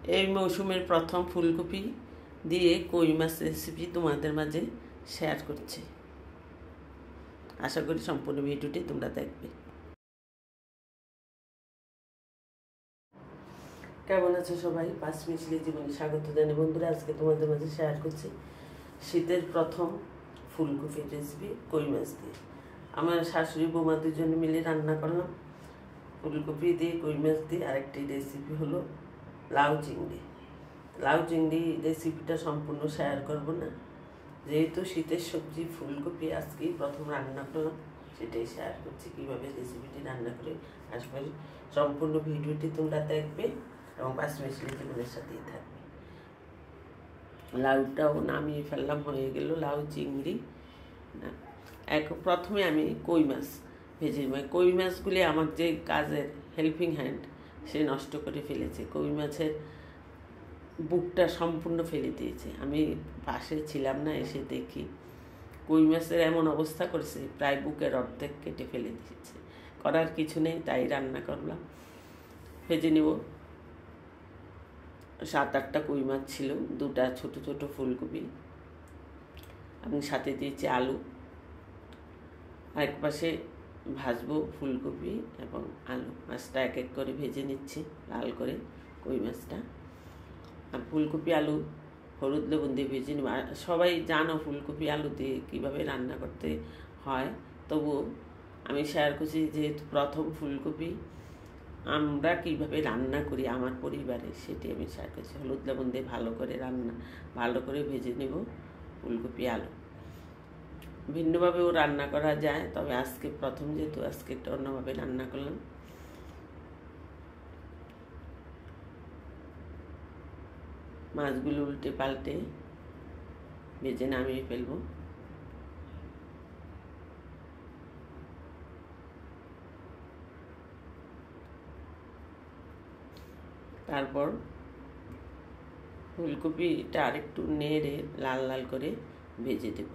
এই মৌসুমের প্রথম ফুলকপি দিয়ে কই মাছ রেসিপি তোমাদের মাঝে শেয়ার করছি। আশা করি সম্পূর্ণ ভিডিওটি তোমরা দেখবে। কেমন আছো সবাই? 5 মিনিট জীবনে স্বাগত জানাই বন্ধুরা। আজকে তোমাদের মাঝে শেয়ার করছি শীতের প্রথম ফুলকপির রেসিপি কই মাছ দিয়ে। আমার শাশুড়ি বৌমা দুজনে মিলে রান্না করলাম ফুলকপি দিয়ে কই মাছ দিয়ে। আরেকটি রেসিপি হলো লাউ চিংড়ি। লাউ চিংড়ি রেসিপিটা সম্পূর্ণ শেয়ার করব না, যেহেতু শীতের সবজি ফুলকপি আজকেই প্রথম রান্না করলাম, সেটাই শেয়ার করছি কীভাবে রেসিপিটি রান্না করে। আশপাশে সম্পূর্ণ ভিডিওটি তোমরা দেখবে এবং 5 মিনিট জীবনের সাথেই থাকবে। লাউটাও নামিয়ে ফেললাম, হয়ে গেল লাউ চিংড়ি। প্রথমে আমি কই মাছ ভেজে নেব। কই মাছগুলি আমার যে কাজের হেল্পিং হ্যান্ড সে নষ্ট করে ফেলেছে। কই মাছের বুকটা সম্পূর্ণ ফেলে দিয়েছে। আমি পাশে ছিলাম না, এসে দেখি কই মাছের এমন অবস্থা করেছে, প্রায় বুকের অর্ধেক কেটে ফেলে দিয়েছে। করার কিছু নেই, তাই রান্না করলাম। ভেজে নেব। 7-8টা কই মাছ ছিল, 2টা ছোট ছোট ফুলকপি, আমি সাথে দিয়েছি আলু। আরেক পাশে ভাজবো ফুলকপি এবং আলু। মাছটা এক এক করে ভেজে নিচ্ছি লাল করে কই মাছটা। আর ফুলকপি আলু হলুদ লবণ দিয়ে ভেজে নেব। সবাই জানো ফুলকপি আলু দিয়ে কীভাবে রান্না করতে হয়, তবুও আমি শেয়ার করছি যেহেতু প্রথম ফুলকপি আমরা কীভাবে রান্না করি আমার পরিবারে, সেটি আমি শেয়ার করছি। হলুদ লবণ দিয়ে ভালো করে ভেজে নেব ফুলকপি আলু। ভিন্নভাবেও রান্না করা যায়, তবে আজকে প্রথম যেহেতু আজকে একটা অন্যভাবে রান্না করলাম। মাছগুলো উল্টে পাল্টে ভেজে নামিয়ে ফেলব। তারপর ফুলকপিটা আরেকটু নেড়ে লাল লাল করে ভেজে দেব।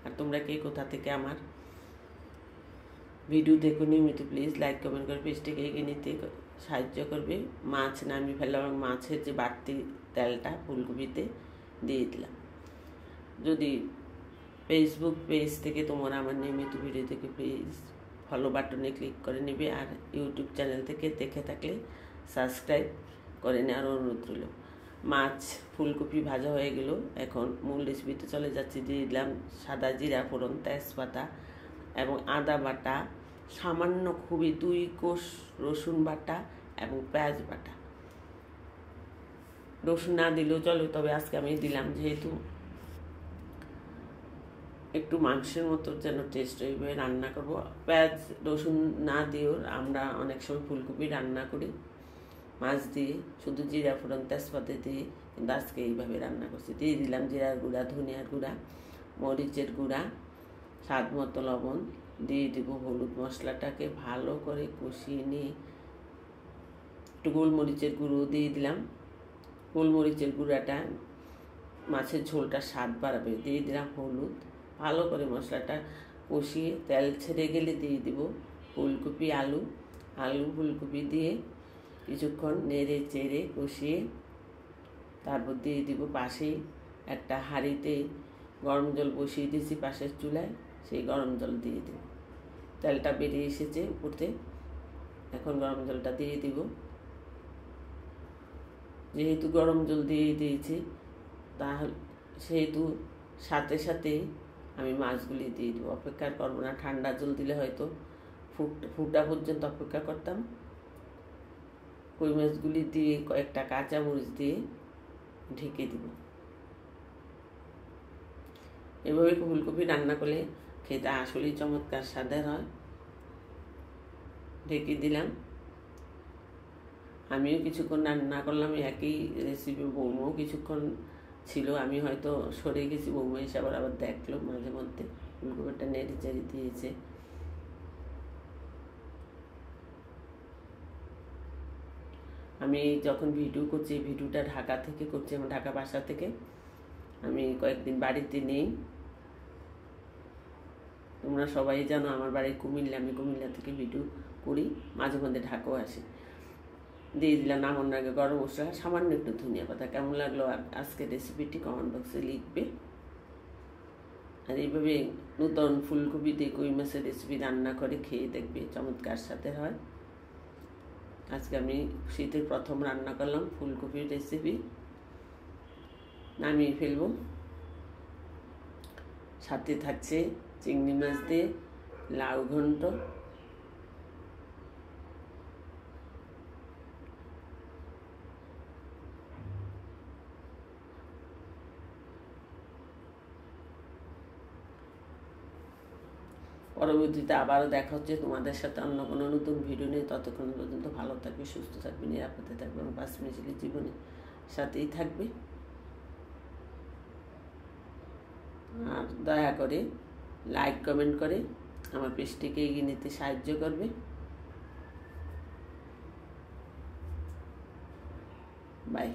আর তোমরা কে কোথা থেকে আমার ভিডিও দেখো নিয়মিত প্লিজ লাইক কমেন্ট করে পেজটিকে এগিয়ে নিতে সাহায্য করবে। মাছ নামিয়ে ফেললাম এবং মাছের যে বাড়তি তেলটা ফুলকপিতে দিয়ে দিলাম। যদি ফেসবুক পেজ থেকে তোমরা আমার নিয়মিত ভিডিও থেকে প্লিজ ফলো বাটনে ক্লিক করে নেবে, আর ইউটিউব চ্যানেল থেকে দেখে থাকলে সাবস্ক্রাইব করে নেওয়ার অনুরোধ রইল। মাছ ফুলকপি ভাজা হয়ে গেল, এখন মূল রেসিপিতে চলে যাচ্ছি। দিয়ে দিলাম সাদা জিরা ফোড়ন, তেজপাতা এবং আদা বাটা, সামান্য খুবই 2 কোষ রসুন বাটা এবং পেঁয়াজ বাটা। রসুন না দিলেও চলে, তবে আজকে আমি দিলাম, যেহেতু একটু মাংসের মতো যেন টেস্ট হইবে রান্না করব। পেঁয়াজ রসুন না দিয়েও আমরা অনেক সময় ফুলকপি রান্না করি মাছ দিয়ে, শুধু জিরা ফোড়ন তেজপাতা দিয়ে, কিন্তু আজকে এইভাবে রান্না করছি। দিয়ে দিলাম জিরার গুঁড়া, ধনিয়ার গুঁড়া, মরিচের গুঁড়া, স্বাদ মতো লবণ, দিয়ে দেবো হলুদ। মশলাটাকে ভালো করে কষিয়ে নিয়ে একটু গোলমরিচের গুঁড়ো দিয়ে দিলাম। গোলমরিচের গুঁড়াটা মাছের ঝোলটা স্বাদ বাড়াবে। দিয়ে দিলাম হলুদ। ভালো করে মশলাটা কষিয়ে তেল ছেড়ে গেলে দিয়ে দিব ফুলকপি আলু ফুলকপি দিয়ে কিছুক্ষণ নেড়ে চেড়ে কষিয়ে তারপর দিয়ে দিব পাশেই একটা হাঁড়িতে গরম জল বসিয়ে দিয়েছি পাশের চুলায়, সেই গরম জল দিয়ে দিব। তেলটা বেরিয়ে এসেছে উপরতে, এখন গরম জলটা দিয়ে দিব। যেহেতু গরম জল দিয়ে দিয়েছি, তাহলে সেহেতু সাথে সাথেই আমি মাছগুলি দিয়ে দেবো। অপেক্ষা করবো না, ঠান্ডা জল দিলে হয়তো ফুটা পর্যন্ত অপেক্ষা করতাম। কই মাছগুলি দিয়ে কয়েকটা কাঁচামরিচ দিয়ে ঢেকে দিব। এভাবে ফুলকপি রান্না করলে খেতে আসলেই চমৎকার স্বাদের হয়। ঢেকে দিলাম। আমিও কিছুক্ষণ রান্না করলাম, একই রেসিপি বৌমাও কিছুক্ষণ ছিল। আমি হয়তো সরে গেছি, বৌমা এসে আবার দেখলো মাঝে মধ্যে ফুলকপিটা নেড়ে চেড়ে দিয়েছে। আমি যখন ভিডিও করছি, ভিডিওটা ঢাকা থেকে করছি, আমার ঢাকা বাসা থেকে। আমি কয়েকদিন বাড়িতে নেই, তোমরা সবাই জানো আমার বাড়ি কুমিল্লা। আমি কুমিল্লা থেকে ভিডিও করি, মাঝে মধ্যে ঢাকাও আসি। দিয়ে দিলাম নামানোর আগে গরম মশলা, সামান্য একটু ধনিয়া পাতা। কেমন লাগলো আজকের রেসিপিটি কমেন্ট বক্সে লিখবে। আর এইভাবে নতুন ফুলকপি দিয়ে কই মাছের রেসিপি রান্না করে খেয়ে দেখবে, চমৎকার সাথে হয়। আজকে আমি শীতের প্রথম রান্না করলাম ফুলকপির রেসিপি, নামিয়ে ফেলবো। সাথে থাকছে চিংড়ি মাছ দিয়ে লাউ ঘন্ট। পরবর্তীতে আবারও দেখা হচ্ছে তোমাদের সাথে অন্য কোনো নতুন ভিডিও নিয়ে। ততক্ষণ পর্যন্ত ভালো থাকবে, সুস্থ থাকবে, নিরাপদে থাকবে এবং 5 মিনিটের জীবনে সাথেই থাকবে। আর দয়া করে লাইক কমেন্ট করে আমার পেজটিকে এগিয়ে নিতে সাহায্য করবে। বাই।